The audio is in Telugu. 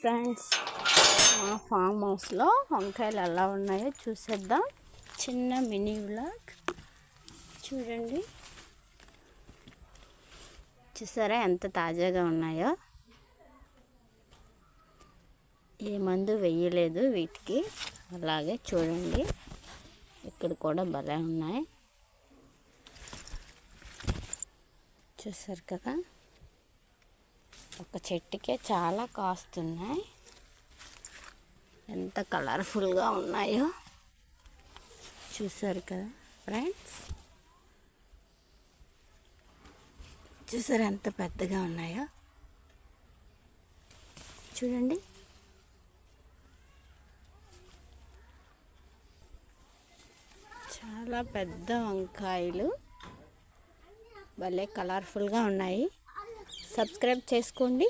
ఫ్రెండ్స్, మా ఫామ్ హౌస్లో వంకాయలు ఎలా ఉన్నాయో చూసేద్దాం. చిన్న మినీ వ్లాగ్ చూడండి. చూసారా ఎంత తాజాగా ఉన్నాయో. ఏ మందు వేయలేదు వీటికి. అలాగే చూడండి, ఇక్కడ కూడా భలే ఉన్నాయి. చూసారు కదా, ఒక చెట్టుకే చాలా కాస్తున్నాయి. ఎంత కలర్ఫుల్గా ఉన్నాయో చూసారు కదా ఫ్రెండ్స్. చూసారు ఎంత పెద్దగా ఉన్నాయో. చూడండి, చాలా పెద్ద వంకాయలు, భలే కలర్ఫుల్గా ఉన్నాయి. సబ్స్క్రైబ్ చేసుకోండి.